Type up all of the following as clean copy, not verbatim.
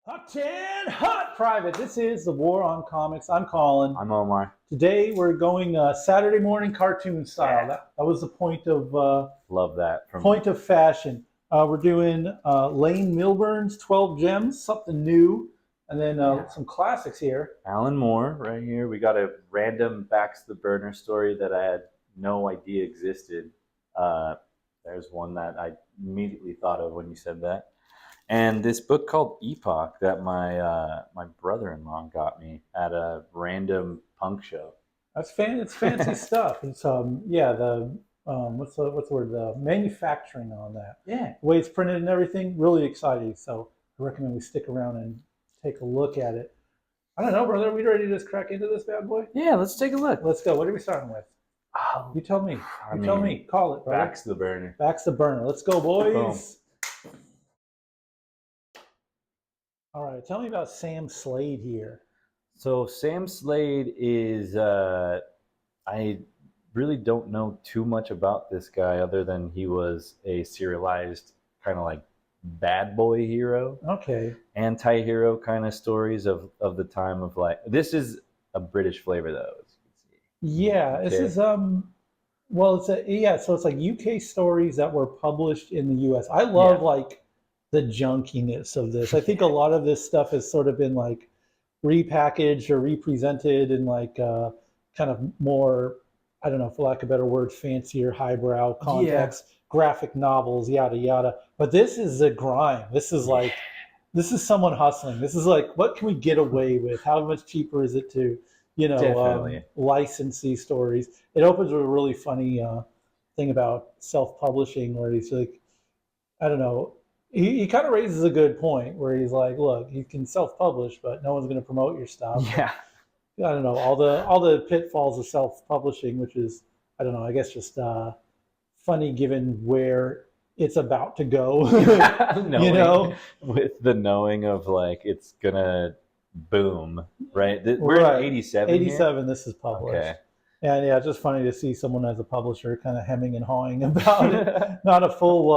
Hot 10, Hot Private. This is the War on Comics. I'm Colin. I'm Omar. Today we're going Saturday morning cartoon style. Yeah. That was the point of Love that. point of fashion. We're doing Lane Milburn's 12 Gems, something new, and then some classics here. Alan Moore right here. We got a random backs the burner story that I had no idea existed. There's one that I immediately thought of when you said that. And this book called Epoch that my brother-in-law got me at a random punk show. It's fancy stuff. It's what's the word? The manufacturing on that. Yeah. The way it's printed and everything, really exciting. So I recommend we stick around and take a look at it. I don't know, brother. Are we ready to just crack into this bad boy? Yeah, let's take a look. Let's go. What are we starting with? Oh, You tell me. Tell me. Call it, brother. Backs the burner. Backs the burner. Let's go, boys. Boom. All right. Tell me about Sam Slade here. So Sam Slade is I really don't know too much about this guy other than he was a serialized kind of like bad boy hero, Okay. anti-hero kind of stories of the time of like this is a British flavor though, as you can see. Yeah. This is so it's like UK stories that were published in the US. I love like the junkiness of this. I think a lot of this stuff has sort of been like repackaged or represented in like kind of more, I don't know, for lack of a better word, fancier, highbrow context, graphic novels, yada yada. But this is a grind. This is like this is someone hustling. This is like, what can we get away with? How much cheaper is it to, license these stories? It opens with a really funny thing about self-publishing where he's like, I don't know, he kind of raises a good point where he's like, look, you can self-publish, but no one's going to promote your stuff. Yeah. I don't know, all the pitfalls of self-publishing, which is, I don't know, I guess just funny given where it's about to go. With the knowing of like it's gonna boom, right? We're Right. in 87. 87, this is published. Okay. And yeah, it's just funny to see someone as a publisher kind of hemming and hawing about it. Not a full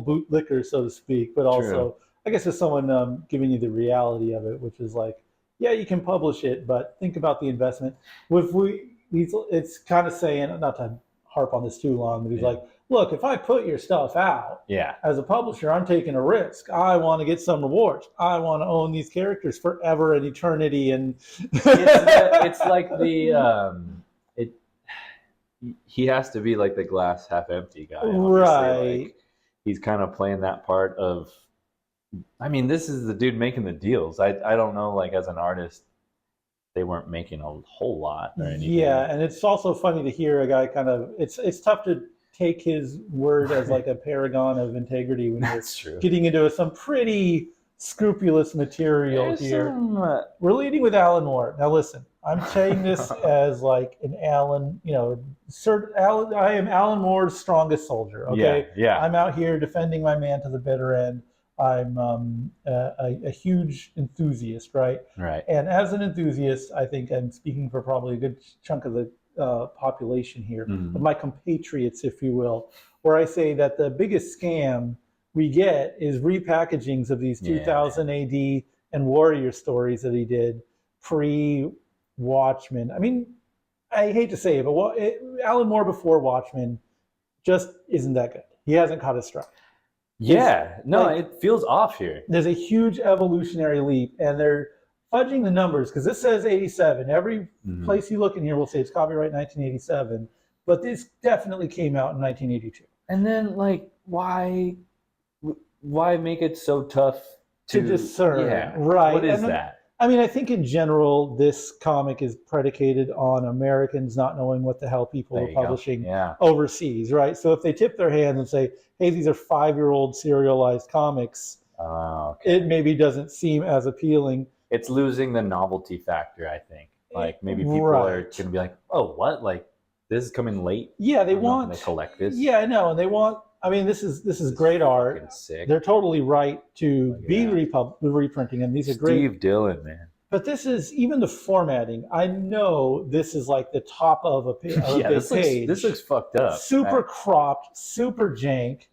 bootlicker, so to speak, but also, I guess, there's someone giving you the reality of it, which is like, yeah, you can publish it, but think about the investment. It's kind of saying, not to harp on this too long, but he's like, look, if I put your stuff out, as a publisher, I'm taking a risk. I want to get some rewards. I want to own these characters forever and eternity. And it's like he has to be like the glass half empty guy, obviously. Right? Like, he's kind of playing that part of. I mean, this is the dude making the deals. I don't know, like as an artist, they weren't making a whole lot or anything. Yeah, and it's also funny to hear a guy kind of. It's tough to take his word as like a paragon of integrity when you're getting into some pretty scrupulous material here. We're leading with Alan Moore. Now listen, I'm saying this as like an Alan, I am Alan Moore's strongest soldier, okay? Yeah. I'm out here defending my man to the bitter end. I'm a huge enthusiast, right? Right. And as an enthusiast, I think I'm speaking for probably a good chunk of the population here, of my compatriots, if you will, where I say that the biggest scam we get is repackagings of these 2000 AD and Warrior stories that he did pre-Watchmen. I mean, I hate to say it, but Alan Moore before Watchmen just isn't that good. He hasn't caught his stride. It feels off here. There's a huge evolutionary leap, and they're fudging the numbers because this says 87. Every place you look in here will say it's copyright 1987, but this definitely came out in 1982. And then, like, why make it so tough to discern? Yeah, right. What is that? I mean, I think in general, this comic is predicated on Americans not knowing what the hell people are publishing overseas, right? So if they tip their hands and say, hey, these are 5-year-old serialized comics, it maybe doesn't seem as appealing. It's losing the novelty factor, I think. Like, maybe people are going to be like, oh, what? Like, this is coming late? Yeah, they want to collect this. Yeah, I know. And they want, I mean, this is great art. Sick. They're totally right to be reprinting them. These are great. Steve Dillon, man. But this is, even the formatting, I know this is like the top of a big page. This looks fucked up. Super cropped, super jank.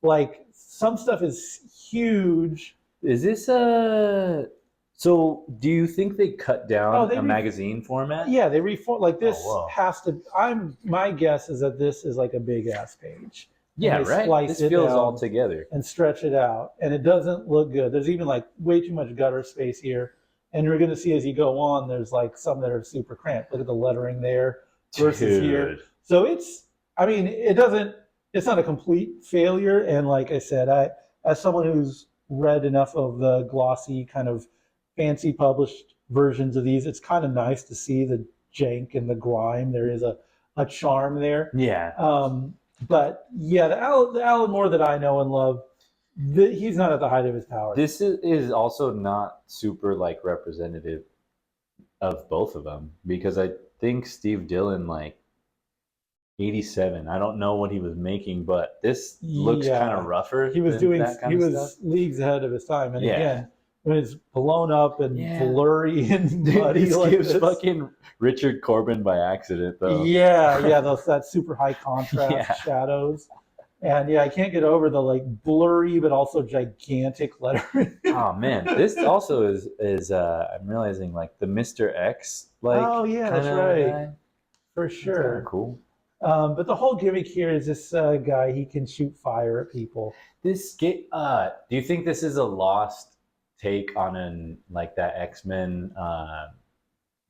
Like, some stuff is huge. Is this a? So, do you think they cut Oh, down they a magazine format? yeah, they reform like Oh, this whoa. has to. My guess is that this is like a big ass page, and Yeah, they right. splice This it feels all down together. and stretch it out, and it doesn't look good. There's even like way too much gutter space here, and you're going to see as you go on, there's like some that are super cramped. Look at the lettering there versus here. Dude. So it's, I mean, it doesn't. It's not a complete failure, and like I said, as someone who's read enough of the glossy kind of fancy published versions of these, it's kind of nice to see the jank and the grime. There is a charm there. Yeah. But yeah, the Alan Moore that I know and love, he's not at the height of his powers. This is also not super like representative of both of them because I think Steve Dillon like 87. I don't know what he was making, but this looks kind of rougher. He was than doing that kind he of was stuff. leagues ahead of his time. And Yeah. again, when it's blown up and Yeah. blurry and muddy This like gives this. fucking Richard Corbin by accident though. Yeah, that super high contrast Yeah. shadows. And yeah, I can't get over the like blurry but also gigantic lettering. Oh man, this also is I'm realizing like the Mr. X like Oh yeah, that's kinda right. guy. For That's sure. kinda cool. But the whole gimmick here is this guy, he can shoot fire at people. This do you think this is a lost take on an like that X-Men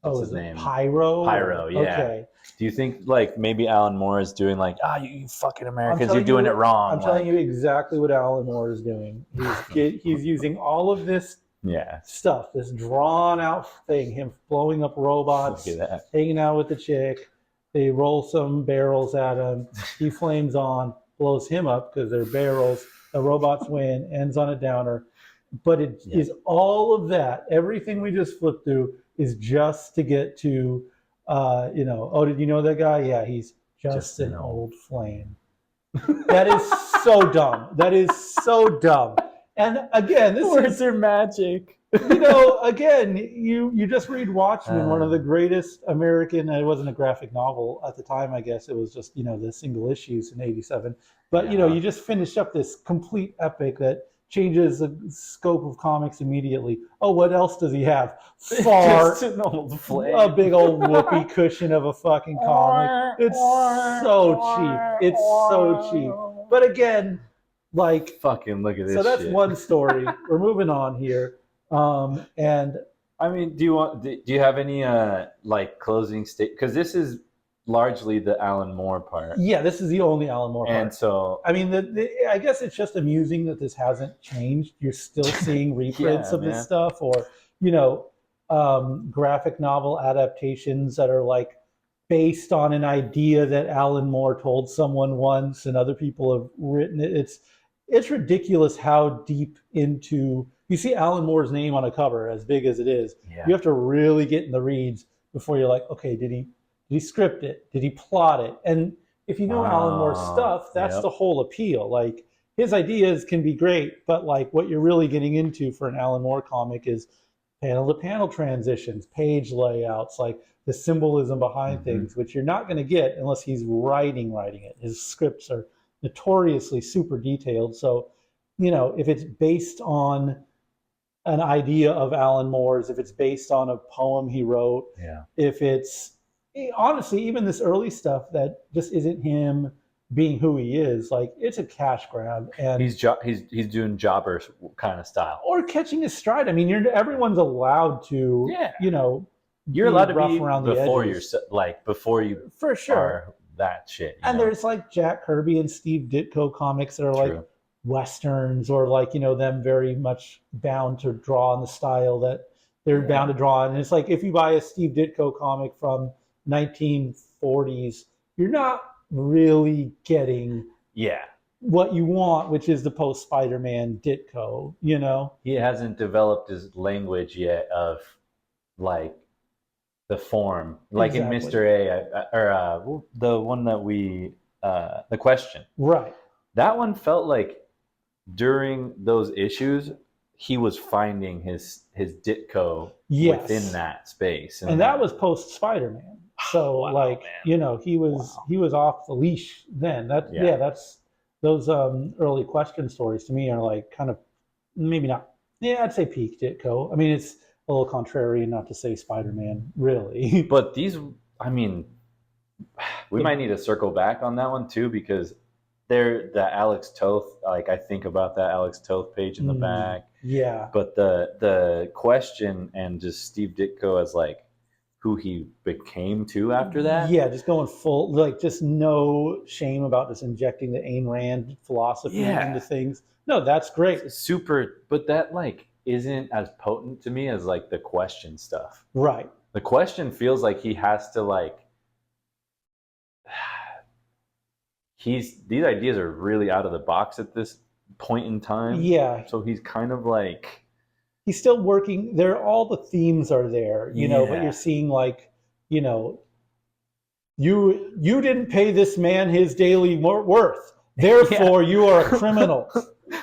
what's his name? Pyro? Pyro, yeah. Okay. Do you think like maybe Alan Moore is doing like, you fucking Americans, telling you're doing you- it wrong? I'm telling you exactly what Alan Moore is doing. He's using all of this Yeah. stuff, this drawn out thing, him blowing up robots, Look at that. hanging out with the chick. They roll some barrels at him. He flames on, blows him up because they're barrels. The robots win, ends on a downer. But it is all of that. Everything we just flipped through is just to get to, oh, did you know that guy? Yeah, he's just an old flame. That is so dumb. That is so dumb. And again, this Words are magic. Again, you just read Watchmen, one of the greatest American. It wasn't a graphic novel at the time, I guess. It was just the single issues in '87. But you just finished up this complete epic that changes the scope of comics immediately. Oh, what else does he have? Just an old flame. A big old whoopee cushion of a fucking comic. It's so cheap. It's so cheap. But again, like, fucking look at this. so that's shit. one story. We're moving on here. And I mean, do you have any like closing state? Because this is largely the Alan Moore part. yeah, this is the only Alan Moore part. And so I mean, I guess it's just amusing that this hasn't changed. You're still seeing reprints of this stuff, or graphic novel adaptations that are like based on an idea that Alan Moore told someone once, and other people have written it. It's ridiculous how deep into you see Alan Moore's name on a cover, as big as it is. Yeah. You have to really get in the reads before you're like, okay, did he script it? Did he plot it? And if you know Alan Moore's stuff, that's the whole appeal. Like, his ideas can be great, but like what you're really getting into for an Alan Moore comic is panel to panel transitions, page layouts, like the symbolism behind things, which you're not going to get unless he's writing it. His scripts are notoriously super detailed. So, if it's based on an idea of Alan Moore's, if it's based on a poem he wrote, if it's honestly even this early stuff that just isn't him being who he is, like, it's a cash grab. And he's doing jobber kind of style, or catching his stride. I mean, everyone's allowed to, you're allowed to rough be around the before edges. before you for sure are that shit. And there's like Jack Kirby and Steve Ditko comics that are like westerns, or like them very much bound to draw in the style that they're bound to draw in. And it's like, if you buy a Steve Ditko comic from 1940s, you're not really getting what you want, which is the post Spider-Man Ditko. He hasn't developed his language yet of like the form, like in Mr. A, or the one that we the Question, right? That one felt like during those issues he was finding his Ditko within that space, and that was post Spider-Man. So he was off the leash then. That's those early Question stories to me are like kind of maybe not Yeah, I'd say peak Ditko. I mean, it's a little contrarian not to say Spider-Man, really. But these, I mean, we might need to circle back on that one too because they're the Alex Toth. Like I think about that Alex Toth page in the back, Yeah. but the question and just Steve Ditko as like who he became too after that. Yeah, just going full, like just no shame about just injecting the Ayn Rand philosophy into things. No, that's great. Super, but that like isn't as potent to me as like the question stuff. Right. The question feels like he has to like these ideas are really out of the box at this point in time. Yeah. So he's kind of like he's still working there. All the themes are there, but you're seeing like, you didn't pay this man his daily worth. Therefore, you are a criminal.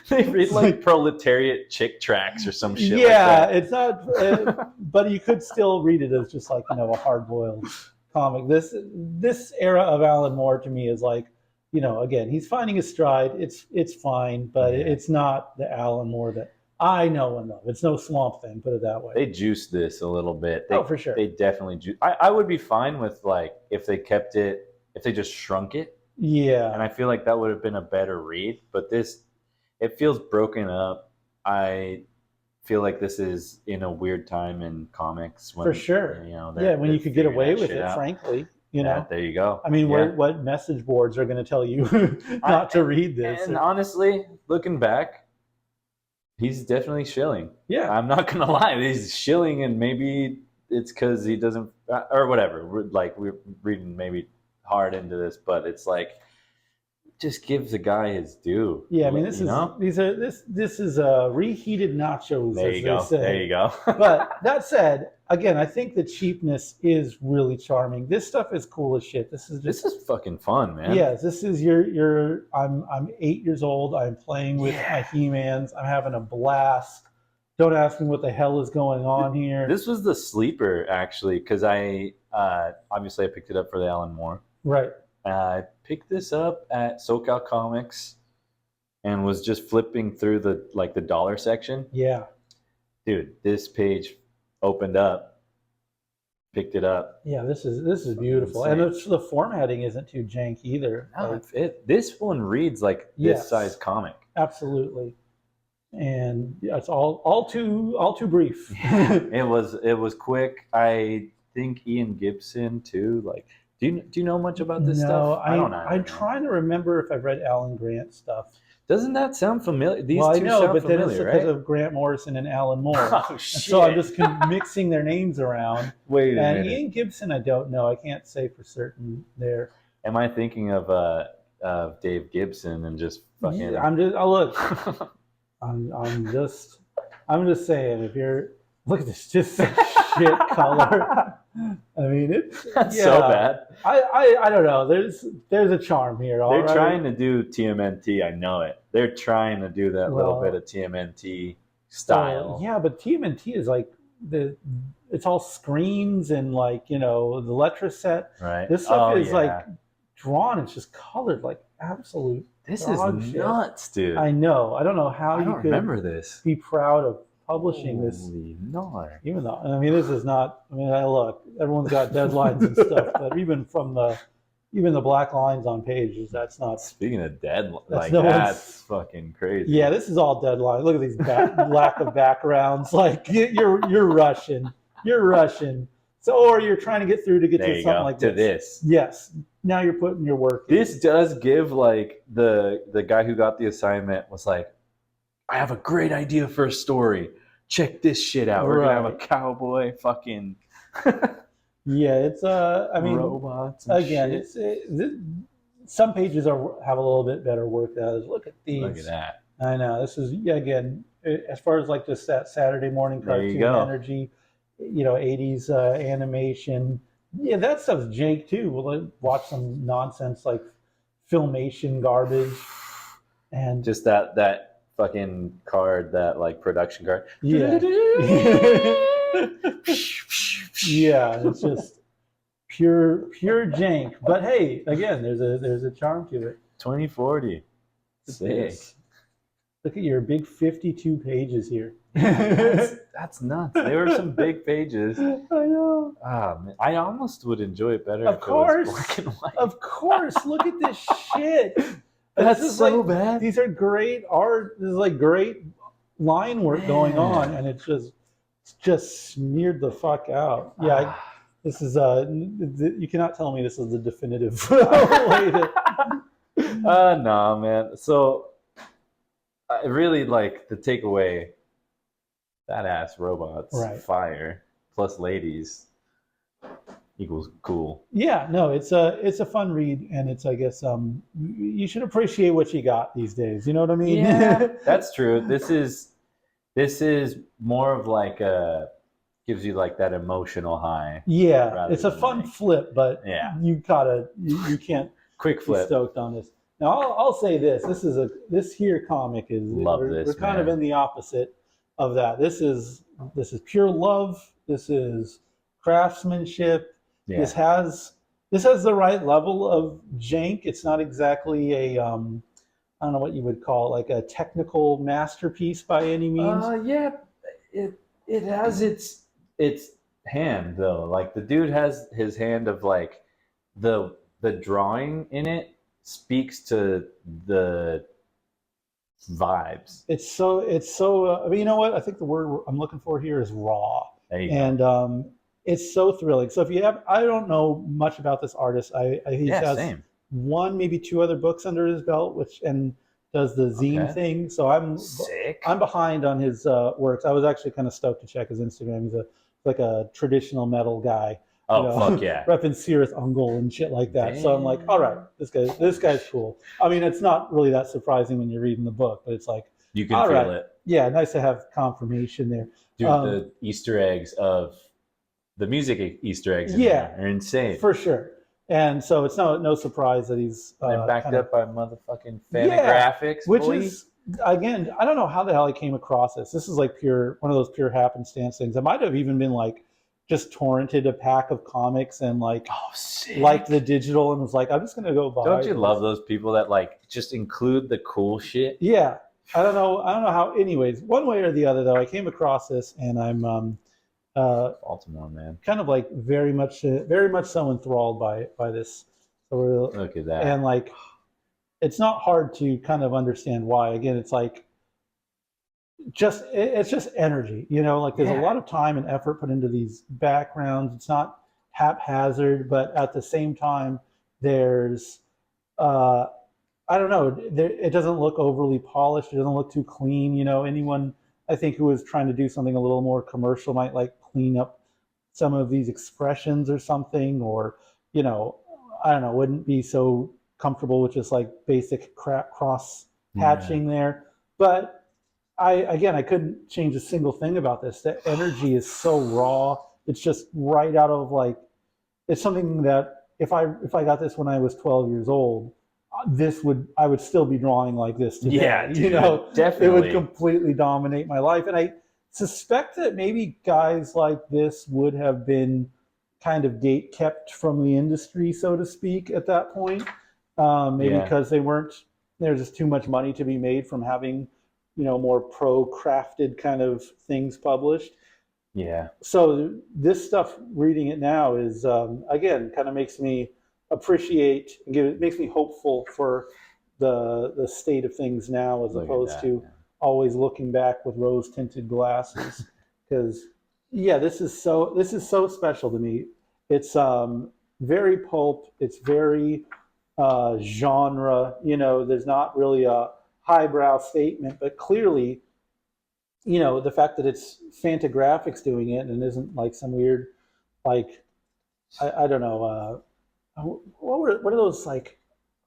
They read like proletariat chick tracks or some shit. Yeah, like that. It's not, but you could still read it as just like a hard-boiled comic. This era of Alan Moore to me is like, again, he's finding his stride. It's fine, but it's not the Alan Moore that I know and love. It's no Swamp Thing, put it that way. They juiced this a little bit. For sure. They definitely juiced. I would be fine with like if they kept it, if they just shrunk it. Yeah. And I feel like that would have been a better read. But it feels broken up. I feel like this is in a weird time in comics. For sure. When you could get away with it, frankly. There you go. I mean, what message boards are going to tell you not to read this? And honestly, looking back, he's definitely shilling. Yeah. I'm not going to lie. He's shilling, and maybe it's because he doesn't, or whatever. We're reading maybe hard into this, but it's like, just give the guy his due. Yeah, I mean, this is reheated nachos. There you go. There you go. But that said, again, I think the cheapness is really charming. This stuff is cool as shit. This is fucking fun, man. Yeah, this is your. I'm 8 years old. I'm playing with my He-Mans. I'm having a blast. Don't ask me what the hell is going on here. This was the sleeper actually, because I obviously I picked it up for the Alan Moore. Right. I picked this up at SoCal Comix and was just flipping through the dollar section. Yeah. Dude, this page opened up, picked it up. Yeah, this is beautiful. And the formatting isn't too jank either. No, this one reads like this size comic. Absolutely. And it's all too brief. It was quick. I think Ian Gibson too, like do you know much about this stuff? I don't know. I'm trying to remember if I've read Alan Grant stuff. Doesn't that sound familiar? These two I know, sound but familiar, then it's because of Grant Morrison and Alan Moore. Oh, shit. So I'm just mixing their names around. Wait a minute. And Ian Gibson, I don't know. I can't say for certain there. Am I thinking of Dave Gibson and just fucking? Yeah, look. I'm just saying, if you're look at this, just shit color. I mean, it's so bad. I don't know. There's a charm here. They're trying to do TMNT. I know it. They're trying to do that little bit of TMNT style. Yeah, but TMNT is like it's all screens and like the letter set. Right. This stuff is like drawn. It's just colored like absolute. This is nuts, dude. I know. I don't know how you could remember this. Be proud of publishing this. Lord. Even though this is not. I mean, look, everyone's got deadlines and stuff, but even the black lines on pages, that's not. Speaking of deadlines, that's fucking crazy. Yeah, this is all deadline. Look at these lack of backgrounds. Like you're rushing. You're rushing. So, or you're trying to get through to something like this. To this. Yes. Now you're putting your work in. This does give like the guy who got the assignment was like, I have a great idea for a story. Check this shit out. We're gonna have a cowboy fucking. Yeah, it's I mean, robots. And again, shit. Some pages have a little bit better work. Look at these. Look at that. I know this is again as far as like just that Saturday morning cartoon energy. 80s animation. Yeah, that stuff's jank too. We'll watch some nonsense like filmation garbage, and just that fucking card, that like production card. Yeah, yeah, it's just pure jank. But hey, again, there's a charm to it. 2040. Sick. Look at your big 52 pages here. That's nuts. They were some big pages. I know. Ah, man. I almost would enjoy it better Of if it was course. black and white. Of course. Look at this shit. That's This is so like, bad. these are great art. This is like great line work going on, and it's just smeared the fuck out. Yeah, this is you cannot tell me this is the definitive way to. No, man. So I really like the takeaway. Badass robots, Right. fire, plus ladies equals cool. Yeah, no, it's a fun read, and it's, I guess, you should appreciate what you got these days. You know what I mean? Yeah, that's true. This is more of like a gives you like that emotional high. Yeah, it's a fun flip, but yeah, you can't quick flip. Be stoked on this. Now I'll say this: this here comic is we're kind of in the opposite of that. This is pure love. This is craftsmanship. Yeah. This has the right level of jank. It's not exactly a I don't know what you would call it, like a technical masterpiece by any means. Yeah, it has its hand though. Like the dude has his hand of like the drawing in it speaks to the vibes. It's so I mean, you know what? I think the word I'm looking for here is raw. And it's so thrilling. So if you have, I don't know much about this artist. He has same. one, maybe two other books under his belt, and does the zine thing. So I'm behind on his works. I was actually kind of stoked to check his Instagram. He's like a traditional metal guy. Oh, fuck yeah. Repping Cirith Ungol and shit like that. Damn. So I'm like, all right, this guy's cool. I mean, it's not really that surprising when you're reading the book, but it's like, you can feel it. Yeah, nice to have confirmation there. Dude, the Easter eggs of the music Easter eggs in there are insane. For sure. And so it's no surprise that he's backed up by motherfucking Fantagraphics. Which is, again, I don't know how the hell he came across this. This is like one of those pure happenstance things. It might have even been like just torrented a pack of comics and like liked the digital and was like, I'm just gonna go buy. Don't you love those people that like just include the cool shit? Yeah. I don't know how. Anyways, one way or the other, though, I came across this, and I'm Baltimore, man, kind of like very much so enthralled by this. So look at that, and like, it's not hard to kind of understand why. Again, it's like it's just energy, you know. Like there's a lot of time and effort put into these backgrounds. It's not haphazard, but at the same time, there's I don't know. It doesn't look overly polished. It doesn't look too clean. You know, anyone I think who was trying to do something a little more commercial might like clean up some of these expressions or something, or you know, I don't know. Wouldn't be so comfortable with just like basic cross hatching there. But I couldn't change a single thing about this. The energy is so raw. It's just right out of like. It's something that if I got this when I was 12 years old. I would still be drawing like this today. Yeah, dude, you know, definitely. It would completely dominate my life. And I suspect that maybe guys like this would have been kind of gate kept from the industry, so to speak, at that point. Maybe because there's just too much money to be made from having, you know, more crafted kind of things published. Yeah. So this stuff, reading it now is, again, kind of makes me appreciate and makes me hopeful for the state of things now, as opposed to always looking back with rose tinted glasses. Because this is so special to me. It's very pulp. It's very genre. You know, there's not really a highbrow statement, but clearly, you know, the fact that it's Fantagraphics doing it and isn't like some weird, like I don't know. What are those like?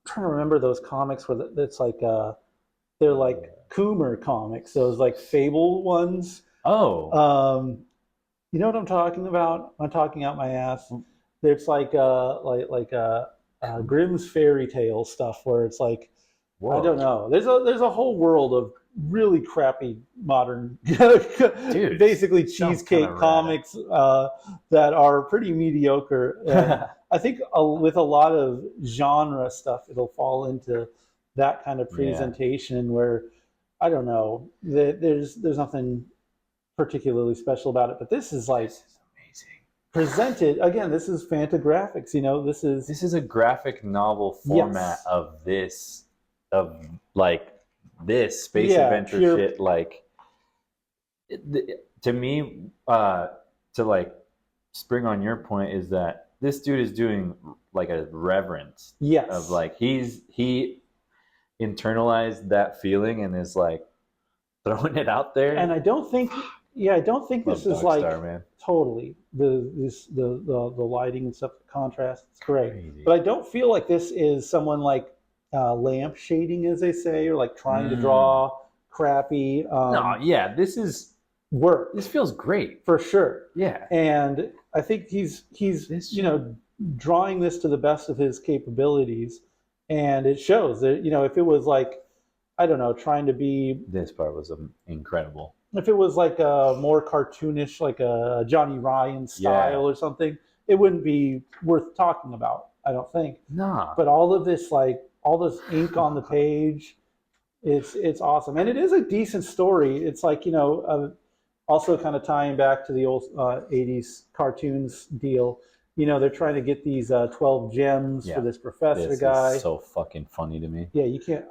I'm trying to remember those comics where it's like they're like Coomer comics. Those like Fable ones. Oh. You know what I'm talking about? I'm talking out my ass. It's like Grimm's fairy tale stuff where it's like, I don't know. There's a whole world of really crappy modern, Dude, basically cheesecake comics that are pretty mediocre. And I think with a lot of genre stuff, it'll fall into that kind of presentation where, I don't know, there's nothing particularly special about it. But this is like This is amazing. presented again. This is Fantagraphics. This is a graphic novel format yes. of like this space Yeah, adventure pure shit. Like to me, to like spring on your point is that this dude is doing like a reverence yes. of like he internalized that feeling and is like throwing it out there. And I don't think this is like man. totally the lighting and stuff, the contrast. It's great, Crazy. but I don't feel like this is someone like lamp shading, as they say, or like trying to draw crappy. No, yeah, this is work. This feels great for sure. Yeah, and I think he's drawing this to the best of his capabilities, and it shows that if it was like, I don't know, trying to be, this part was incredible. If it was like a more cartoonish, like a Johnny Ryan style or something, it wouldn't be worth talking about, I don't think. Nah. But all of this, like all this ink on the page, it's awesome, and it is a decent story. It's like also kind of tying back to the old 80s cartoons deal. They're trying to get these 12 gems for this professor guy. Is so fucking funny to me. Yeah, you can't.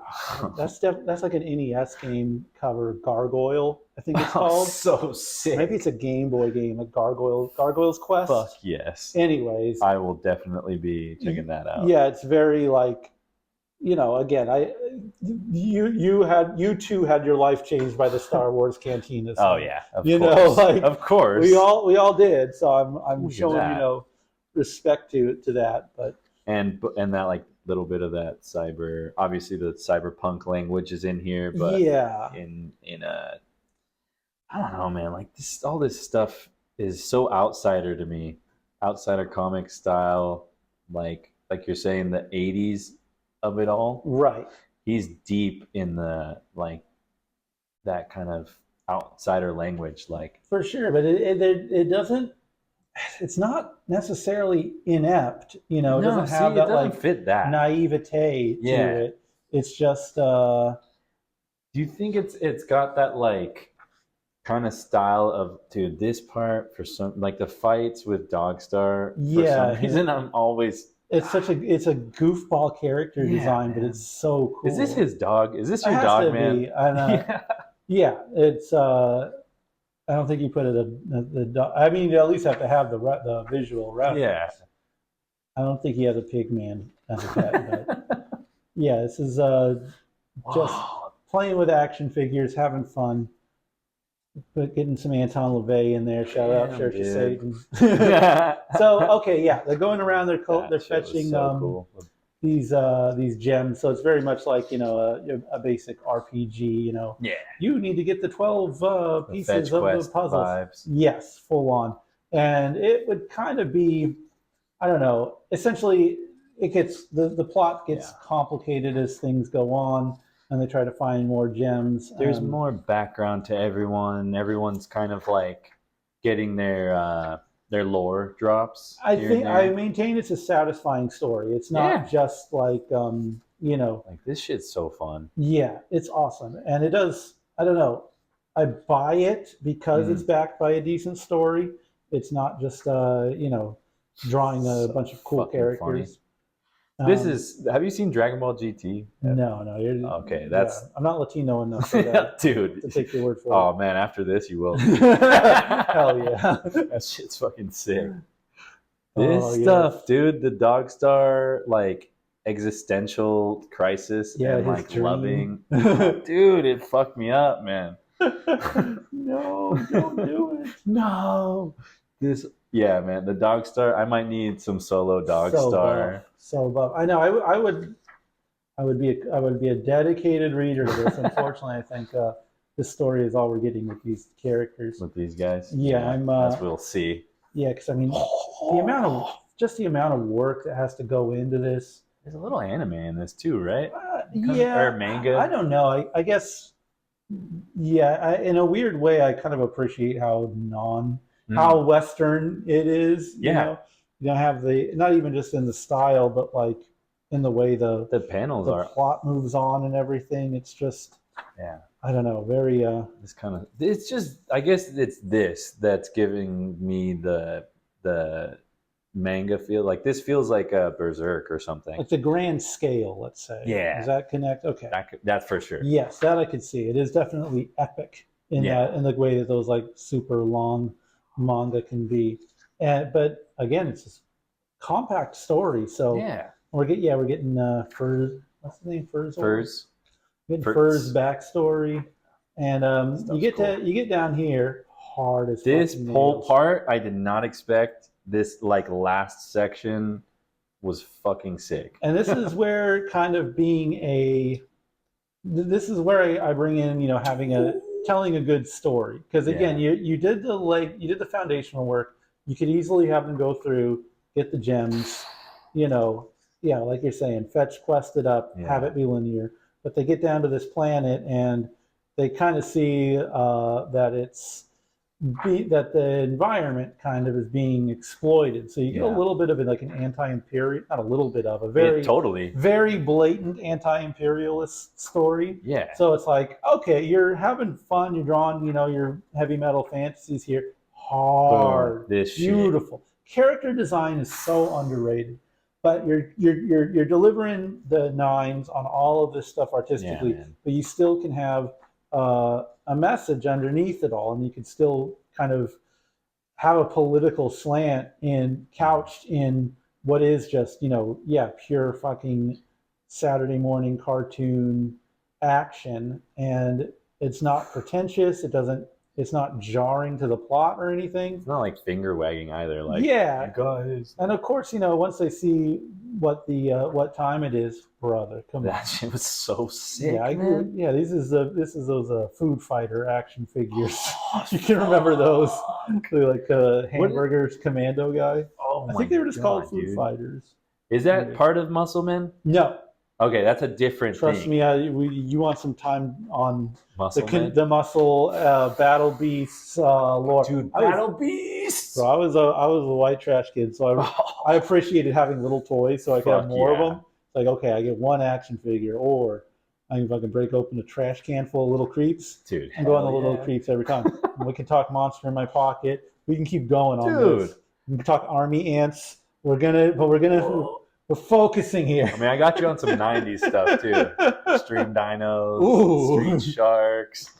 That's like an NES game cover, Gargoyle, I think it's called. So sick. Maybe it's a Game Boy game, like Gargoyle's Quest. Fuck yes. Anyways, I will definitely be checking that out. Yeah, it's very like, again, you two had your life changed by the Star Wars Cantina. Oh yeah, of course. Of course, we all did. So I'm showing respect to that, but and that like little bit of that obviously the cyberpunk language is in here, but yeah, in a, I don't know, man, like all this stuff is so outsider to me, outsider comic style, like you're saying, the 80s of it all. Right. He's deep in the like that kind of outsider language, like for sure, but it doesn't. It's not necessarily inept, it doesn't have that, it doesn't like fit that naivete to it. It's just. Do you think it's got that like kind of style of, dude, this part for some, like the fights with Dogstar? For some reason, I'm always. It's a goofball character design, but it's so cool. Is this his dog? Is this your dog, man? Yeah, it's. I don't think you put it I mean, you at least have to have the visual reference. Yeah. I don't think he has a pig man as a pet, but yeah, this is just playing with action figures, having fun, but getting some Anton LaVey in there. Shout out Church of Satan. So okay, yeah, they're going around. They're fetching cool. These gems. So it's very much like a basic RPG. Yeah. You need to get the 12 pieces of the puzzle. Vibes. Yes, full on. And it would kind of be, I don't know. Essentially, it gets the plot gets complicated as things go on, and they try to find more gems. There's more background to everyone. Everyone's kind of like getting their lore drops. I maintain it's a satisfying story. It's not just like like this shit's so fun. Yeah, it's awesome, and it does. I don't know. I buy it because it's backed by a decent story. It's not just drawing a bunch of cool characters. This is. Have you seen Dragon Ball GT? No. Okay, that's. I'm not Latino enough for that, dude. To take your word for it. Oh man, after this you will. Hell yeah, that shit's fucking sick. This stuff, dude. The Dogstar like existential crisis and like loving. Dude, it fucked me up, man. No, don't do it. No. Yeah, man, the Dogstar. I might need some solo Dogstar. So buff. I know. I would be a dedicated reader to this. Unfortunately, I think this story is all we're getting with these characters. With these guys. Yeah, as we'll see. Yeah, because I mean, the amount of work that has to go into this. There's a little anime in this too, right? Or manga. I don't know. I guess. Yeah, in a weird way, I kind of appreciate how how Western it is. You don't have not even just in the style, but like in the way the panels the plot moves on and everything. It's just I don't know, very It's kind of, it's just, I guess it's this that's giving me the manga feel. Like this feels like a Berserk or something. like the grand scale, let's say. Yeah, Does that connect? Okay. that's for sure. Yes, that I could see. It is definitely epic in Yeah. that, in the way that those like super long manga can be. And but again, it's just compact story. So Yeah. we're getting Furs. What's the name? Furs. Furs. Getting Furs. Furs backstory, and Stuff's cool. you get down here hard as This fucking whole nails. part, I did not expect. This like last section was fucking sick. And this is where kind of being a this is where I bring in, you know, having a telling a good story, because again, Yeah. you did the you did the foundational work. You could easily have them go through, get the gems, you know, yeah, like you're saying, fetch, quest it up, have Yeah. it be linear. But they get down to this planet and they kind of see that that the environment kind of is being exploited. So you get a Yeah. little bit of it, like an anti-imperial, not a little bit of a Yeah, totally. very blatant anti-imperialist story. Yeah. So it's like, okay, you're having fun, you're drawing, you know, your heavy metal fantasies here, hard, Boom, this beautiful. Character design is so underrated, but you're delivering the nines on all of this stuff artistically, Yeah, man. but you still can have a message underneath it all, and you can still kind of have a political slant in couched in what is just, you know, yeah, pure fucking Saturday morning cartoon action. And it's not pretentious, it's not jarring to the plot or anything. It's not like finger wagging either. Like, Yeah, you guys. and of course, you know, once they see what time it is, brother, come That on. shit was so sick, Yeah, man. yeah. This is those food fighter action figures. You can remember those, like hamburgers commando guy. Oh I my think they were just called god, food dude. fighters. Is that part of Muscleman? No, Okay, that's a different trust thing. me. You want some time on Muscleman? the muscle battle beasts lore. Dude, Battle Beasts! Bro, I was a white trash kid, so I appreciated having little toys, so I could have Fuck more of yeah. them. It's like, okay, I get one action figure, or I can fucking break open a trash can full of little creeps. Dude, I'm going to hell little yeah. creeps every time. We can talk monster in my pocket. We can keep going on Dude. this. We can talk army ants. We're focusing here. I mean, I got you on some 90s stuff too. Extreme Dinos, Ooh. Street Sharks.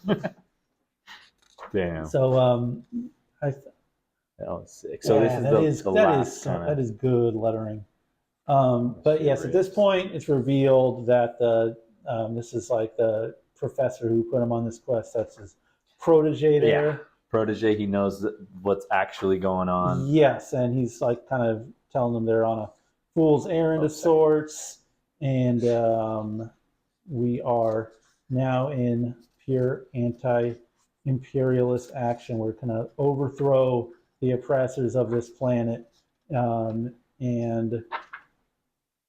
Damn. So That was sick. So yeah, this is the last kind of... that is good lettering. But yes, at this point, it's revealed that this is like the professor who put him on this quest. That's his protege there. Yeah. Protege, he knows what's actually going on. Yes, and he's like kind of telling them they're on a fool's errand of sorts, and we are now in pure anti-imperialist action. We're going to overthrow the oppressors of this planet, and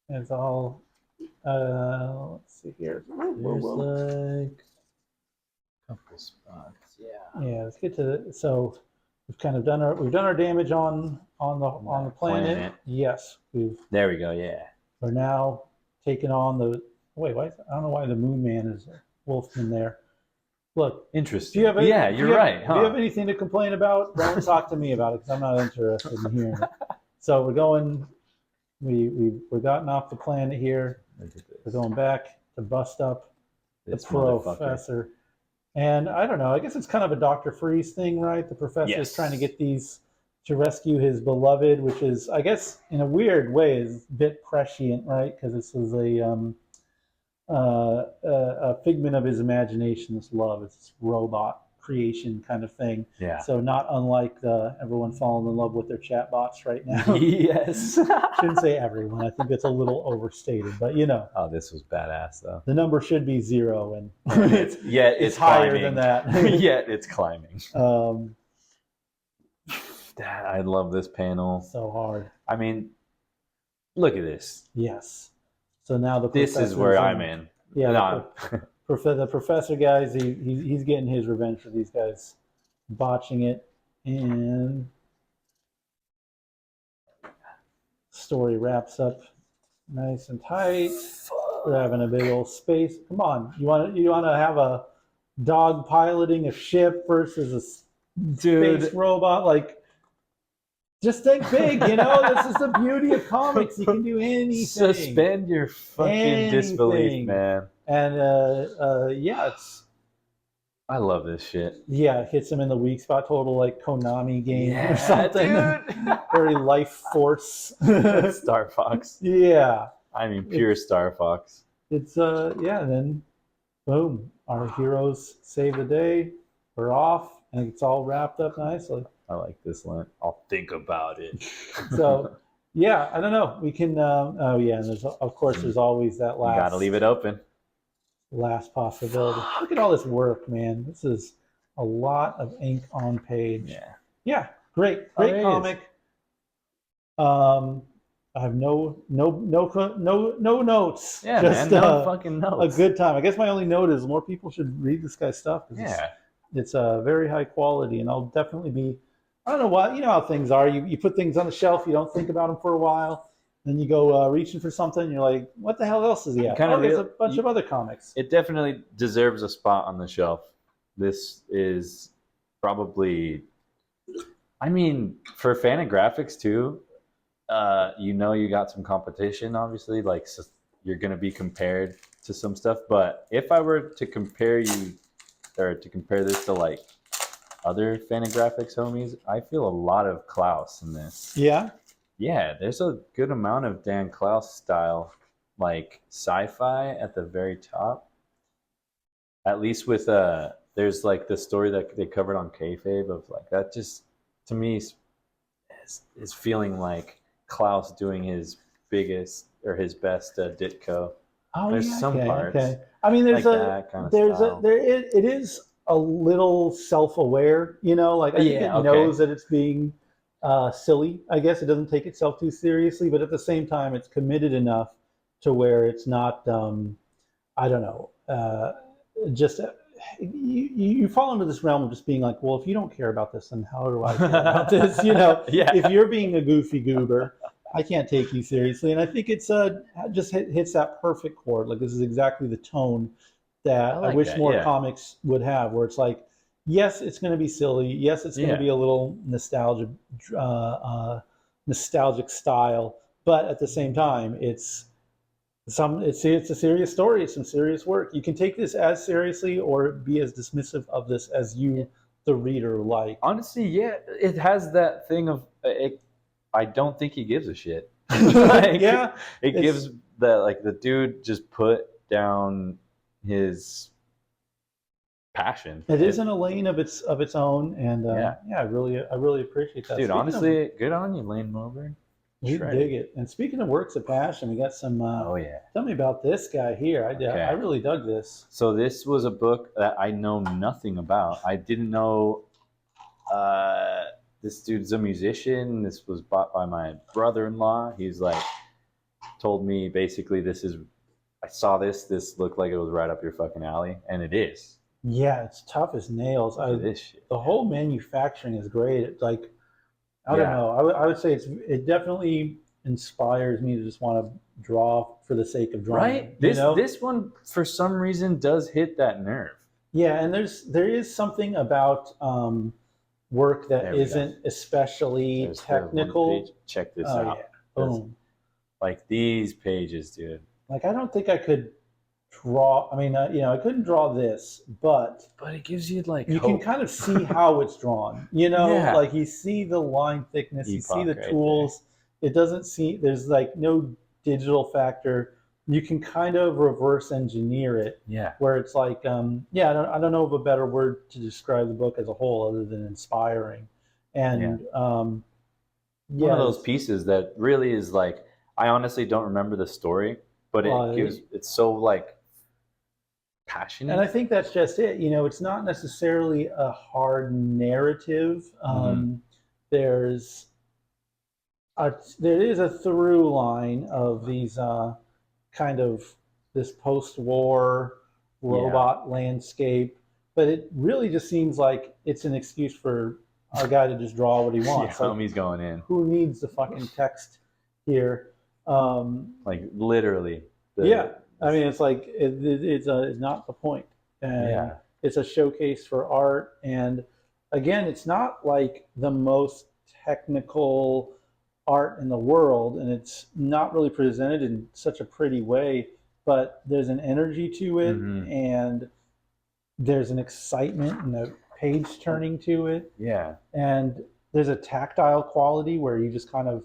it's all. Let's see here. There's like a couple spots. Yeah. Let's get to so we've kind of done our damage on the planet. Yes, there we go. Yeah. We're now taking on the wait. Why? I don't know why the Moon Man is Wolfman there. Look, interesting. You're right. Huh? Do you have anything to complain about? Don't talk to me about it because I'm not interested in hearing it. So we're going. We're gotten off the planet here. We're going back to bust up the professor. And I don't know. I guess it's kind of a Dr. Freeze thing, right? The professor is trying to get these to rescue his beloved, which is, I guess, in a weird way, is a bit prescient, right? Because this is a figment of his imagination. This love, it's this robot creation kind of thing. Yeah. So not unlike everyone falling in love with their chatbots right now. Yes. Shouldn't say everyone. I think it's a little overstated, but you know. Oh, this was badass though. The number should be 0, and it's higher climbing. than that. Yet it's climbing. Dad, I love this panel. So hard. I mean, look at this. Yes. So now this is where I'm in. Yeah. The professor guys, he's getting his revenge for these guys botching it, and story wraps up nice and tight. We're having a big old space. Come on, you want to have a dog piloting a ship versus a space Dude, robot. Like, just think big, you know. This is the beauty of comics. You can do anything, suspend your fucking disbelief, anything, man. and yeah, it's I love this shit. yeah, it hits him in the weak spot. Total like Konami game or Yeah, something. dude. Very life force. Star Fox. Yeah, I mean, pure it's Star Fox. yeah. And then boom, our heroes save the day. We're off, and it's all wrapped up nicely. I like this one. I'll think about it. So yeah, I don't know. We can. Oh yeah, and there's of course there's always that You gotta leave it open. last possibility. Look at all this work, man. This is a lot of ink on page. Yeah. Yeah, great Oh, there it is. comic. I have no notes. Yeah, Just, man. No fucking a notes. good time. I guess my only note is more people should read this guy's stuff. Yeah. It's very high quality, and I'll definitely be. I don't know why. You know how things are. You put things on the shelf. You don't think about them for a while. Then you go reaching for something. And you're like, what the hell else is he at? There's a bunch of other comics. It definitely deserves a spot on the shelf. This is probably, I mean, for Fantagraphics too. You know, you got some competition, obviously. Like, so you're gonna be compared to some stuff. But if I were to compare you, or to compare this to like other Fantagraphics homies, I feel a lot of Klaus in this. Yeah. Yeah, there's a good amount of Dan Klaus style, like sci-fi at the very top. At least with there's like the story that they covered on Kayfabe of like that. Just to me is feeling like Klaus doing his biggest or his best Ditko. Oh, There's yeah, some parts. Okay. I mean, there's like a that kind of there's style. a there it is a little self-aware. You know, like I think Yeah, it okay. knows that it's being silly. I guess it doesn't take itself too seriously, but at the same time, it's committed enough to where it's not. I don't know. Just you fall into this realm of just being like, well, if you don't care about this, then how do I care about this? You know, Yeah. if you're being a goofy goober, I can't take you seriously. And I think it's just hits that perfect chord. Like this is exactly the tone that I like wish that, more yeah. comics would have, where it's like, yes, it's going to be silly. Yes, it's going to Yeah. be a little nostalgic style, but at the same time, it's a serious story. It's some serious work. You can take this as seriously or be as dismissive of this as you, the reader, like. Honestly, yeah, it has that thing of it. I don't think he gives a shit. Like, Yeah, it gives the like the dude just put down his passion. It is in a lane of its own, and Yeah. I really appreciate that. Dude, Speaking honestly, good on you, Lane Milburn. we dig it. And speaking of works of passion, we got some. Oh yeah. Tell me about this guy here. I Okay. really dug this. So this was a book that I know nothing about. I didn't know this dude's a musician. This was bought by my brother-in-law. He's like told me basically I saw this looked like it was right up your fucking alley, and it is. Yeah, it's tough as nails. This shit. The whole manufacturing is great. It's like I don't know. I would say it definitely inspires me to just want to draw for the sake of drawing. Right? This one for some reason does hit that nerve. Yeah, and there is something about work that isn't especially There's technical. Check this out. Yeah. Boom. Like these pages, dude. Like I don't think I could draw. I mean, I couldn't draw this, but it gives you like you hope. can kind of see how it's drawn. You know, Yeah. like you see the line thickness, you see the Epoch right tools. It doesn't see. There's like no digital factor. You can kind of reverse engineer it. Yeah. Where it's like, I don't know of a better word to describe the book as a whole other than inspiring. And one of those pieces that really is like, I honestly don't remember the story, but it's so like passionate. And I think that's just it. You know, it's not necessarily a hard narrative. There is a through line of these kind of this post-war robot landscape, but it really just seems like it's an excuse for our guy to just draw what he wants. Yeah, homie's going in. Who needs the fucking text here? Like literally. I mean, it's like it's not the point. And it's a showcase for art. And again, it's not like the most technical art in the world, and it's not really presented in such a pretty way, but there's an energy to it, Mm-hmm. and there's an excitement and a page turning to it, Yeah. and there's a tactile quality where you just kind of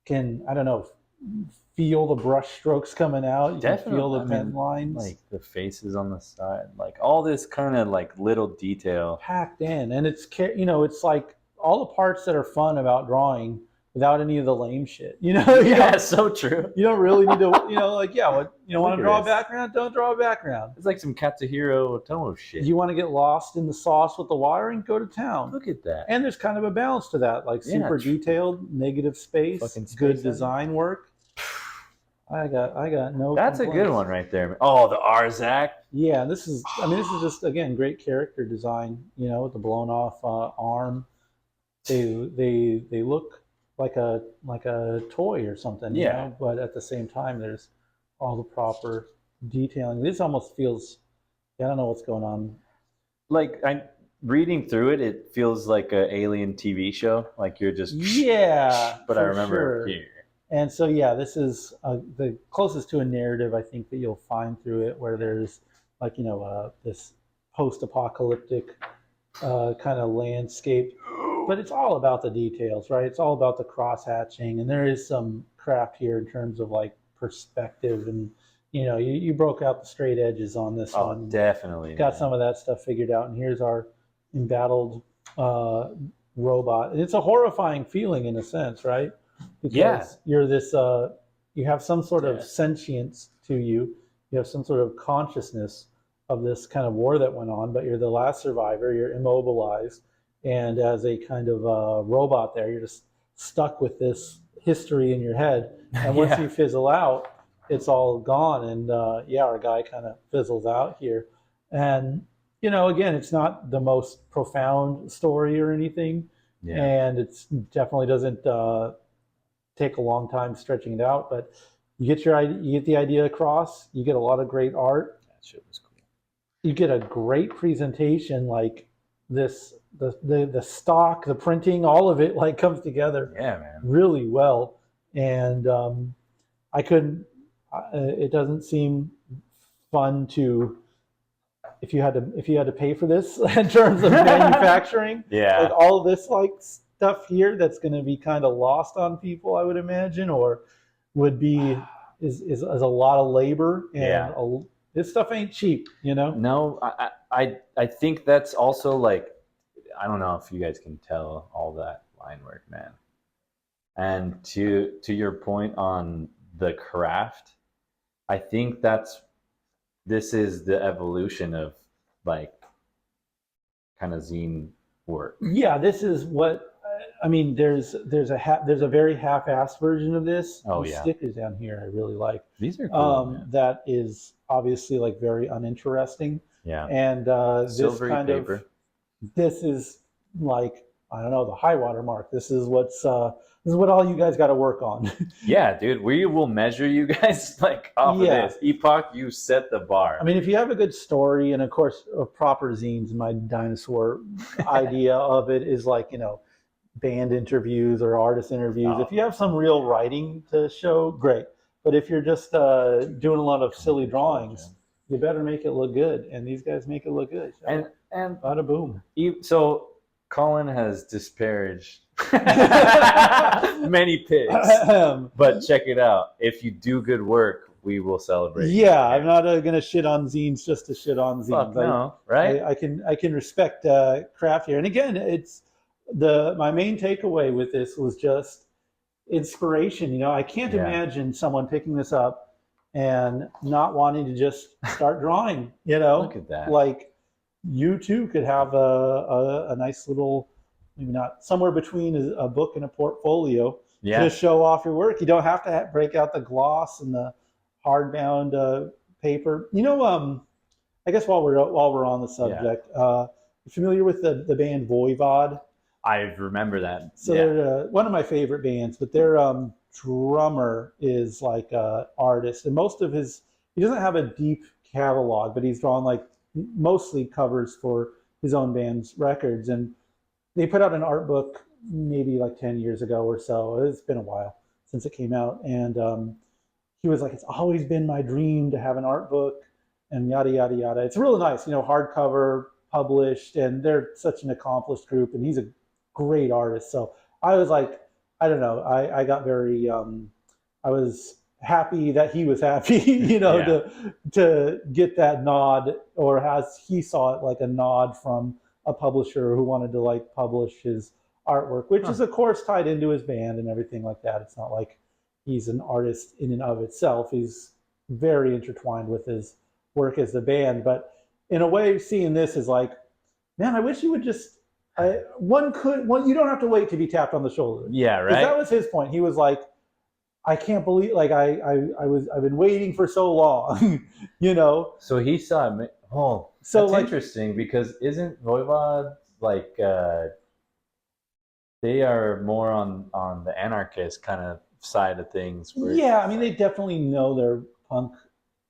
can, I don't know, feel the brush strokes coming out. You can feel Definitely. the I pen mean, lines like the faces on the side, like all this kind of like little detail. packed in, and it's like all the parts that are fun about drawing without any of the lame shit. Yeah, so true. You don't really need to, like, yeah, what you want Look to at draw a this. background, don't draw a background. It's like some Katsuhiro Otomo shit. You want to get lost in the sauce with the wiring, go to town. Look at that. And there's kind of a balance to that, like super detailed, negative space, good design work. I got no. That's complaints. a good one right there. Oh, the Arzak. Yeah, this is just again great character design. With the blown off arm, they look like a toy or something. Yeah. But at the same time, there's all the proper detailing. This almost feels. I don't know what's going on. Like I'm reading through it, it feels like an alien TV show. Like you're just But I remember here. And so yeah, this is the closest to a narrative I think that you'll find through it, where there's like this post-apocalyptic kind of landscape, but it's all about the details, right? It's all about the cross-hatching, and there is some craft here in terms of like perspective, and you broke out the straight edges on this one. Oh, definitely. Got some of that stuff figured out, and here's our embattled robot. And it's a horrifying feeling in a sense, right? Because you're this, you have some sort of sentience to you. You have some sort of consciousness of this kind of war that went on, but you're the last survivor. You're immobilized, and as a kind of robot, you're just stuck with this history in your head. And once you fizzle out, it's all gone. And our guy kind of fizzles out here. And again, it's not the most profound story or anything, and it's definitely doesn't take a long time stretching it out. But you get the idea across. You get a lot of great art. That shit was cool. You get a great presentation, like this, the stock, the printing, all of it like comes together. Yeah, man. Really well, and I couldn't. It doesn't seem fun to. If you had to pay for this in terms of manufacturing, like all this like stuff here that's going to be kind of lost on people, I would imagine, or would be is a lot of labor, and this stuff ain't cheap, No, I think that's also like, I don't know if you guys can tell all that line work, man. And to your point on the craft, I think this is the evolution of like kind of zine work. Yeah, this is what I mean. There's a very half-assed version of this. Oh, the stickers down here I really like. These are cool. That is obviously like very uninteresting. Yeah. And Silvery this kind paper. this is like, I don't know, the high water mark. This is what all you guys got to work on. Yeah, dude, we will measure you guys like off of this. Epoch, you set the bar. I mean, if you have a good story, and of course, proper zines, my dinosaur idea of it is like, band interviews or artist interviews. If you have some real writing to show, great. But if you're just doing a lot of silly drawings, you better make it look good. And these guys make it look good. So, and bada boom. So Colin has disparaged many pigs, but check it out. If you do good work, we will celebrate. Yeah, I'm not going to shit on zines just to shit on zines. Fuck no, right? I can respect craft here. And again, it's my main takeaway with this was just inspiration. I can't imagine someone picking this up and not wanting to just start drawing. Look at that. Like, you too could have a nice little, maybe not somewhere between a book and a portfolio, to show off your work. You don't have to break out the gloss and the hardbound paper. I guess while we're on the subject, you're familiar with the band Voivod? I remember that. So they're one of my favorite bands, but their drummer is like an artist, and most of he doesn't have a deep catalog, but he's drawn like mostly covers for his own band's records. And they put out an art book maybe like 10 years ago or so. It's been a while since it came out. And he was like, it's always been my dream to have an art book and yada, yada, yada. It's really nice, hardcover, published, and they're such an accomplished group. And he's a great artist. So I was like, I don't know, I got very, I was happy that he was happy, to get that nod, or as he saw it, like a nod from a publisher who wanted to like publish his artwork, which is of course tied into his band and everything like that. It's not like he's an artist in and of itself. He's very intertwined with his work as the band. But in a way, seeing this is like, man, I wish you would just. You don't have to wait to be tapped on the shoulder. Yeah, right. That was his point. He was like, I can't believe, like I've been waiting for so long, So he saw it. Oh, so that's like, interesting, because isn't Voivod like they are more on the anarchist kind of side of things? Yeah, I mean, they definitely know their punk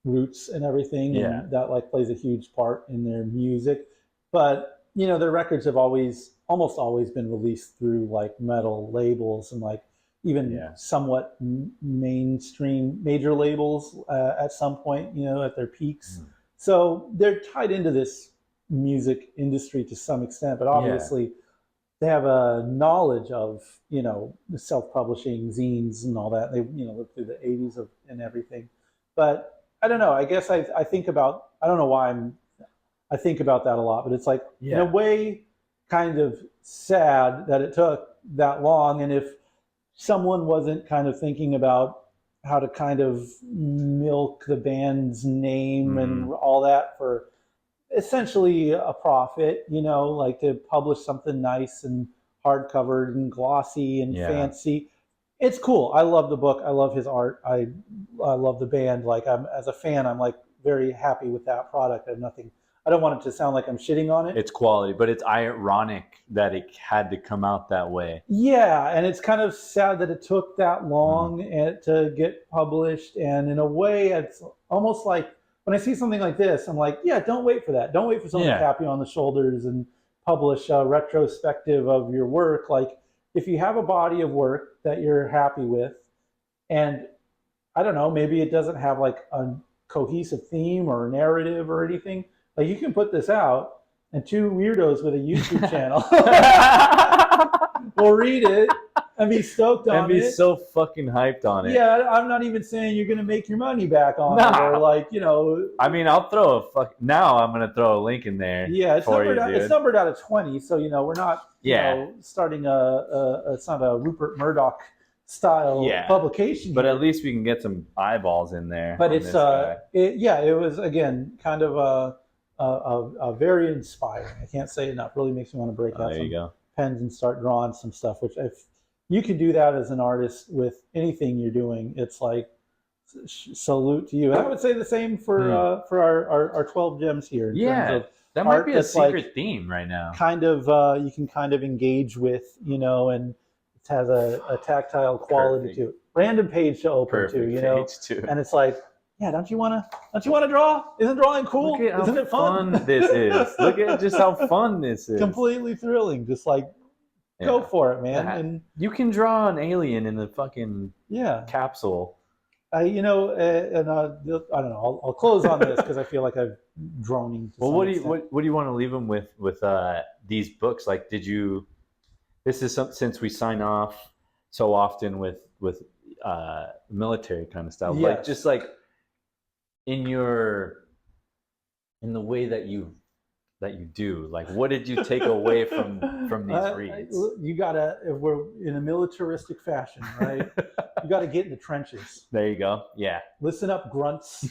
roots and everything, Yeah. and that like plays a huge part in their music. But their records have almost always been released through like metal labels and like even somewhat mainstream major labels at some point, at their peaks. So they're tied into this music industry to some extent, but obviously they have a knowledge of, the self-publishing zines and all that. They, lived through the 80s and everything. But I don't know. I guess I think about, I don't know why I think about that a lot, but it's like, in a way, kind of sad that it took that long. And if someone wasn't kind of thinking about how to kind of milk the band's name and all that for essentially a profit, like to publish something nice and hardcovered and glossy and fancy. It's cool. I love the book. I love his art. I love the band. Like, as a fan, I'm like very happy with that product. I don't want it to sound like I'm shitting on it. It's quality, but it's ironic that it had to come out that way. Yeah, and it's kind of sad that it took that long to get published. And in a way, it's almost like when I see something like this, I'm like, yeah, don't wait for that. Don't wait for someone to tap you on the shoulders and publish a retrospective of your work. Like, if you have a body of work that you're happy with, and I don't know, maybe it doesn't have like a cohesive theme or narrative or anything, like you can put this out and two weirdos with a YouTube channel will read it and be stoked on it. And be so fucking hyped on it. Yeah, I'm not even saying you're going to make your money back on it, or like, I mean, I'll throw now I'm going to throw a link in there. Yeah, it's numbered out of 20, so, we're not, starting it's not a Rupert Murdoch style publication but here. at least we can get some eyeballs in there. But it's it was, again, kind of a very inspiring. I can't say enough. Really makes me want to break out some pens and start drawing some stuff, which if you can do that as an artist with anything you're doing, it's like salute to you. And I would say the same for our 12 gems here. That might be a secret theme right now. Kind of you can kind of engage with, and it has a tactile quality to it. Random page to open to, and it's like, yeah, don't you want to draw? Isn't drawing cool? Isn't it fun? This is. Look at just how fun this is. Completely thrilling. Just like, go for it, man. And you can draw an alien in the fucking capsule. I don't know. I'll close on this because I feel like I've droning. Well, what do you want to leave them with these books? Like, this is since we sign off so often with military kind of stuff. Like, just like in the way that you do, like, what did you take away from these reads? You gotta, if we're in a militaristic fashion, right? You gotta get in the trenches. There you go. Yeah. Listen up, grunts.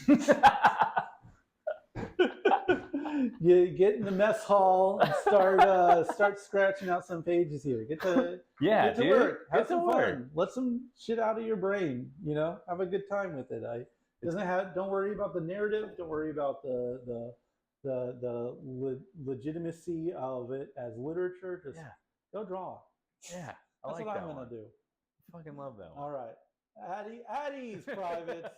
You get in the mess hall and start scratching out some pages here. Get to work. Have some fun. Let some shit out of your brain. Have a good time with it. Don't worry about the narrative. Don't worry about the legitimacy of it as literature. Just go draw. Yeah, that's what I'm gonna do. I fucking love that one. All right, Addie's privates.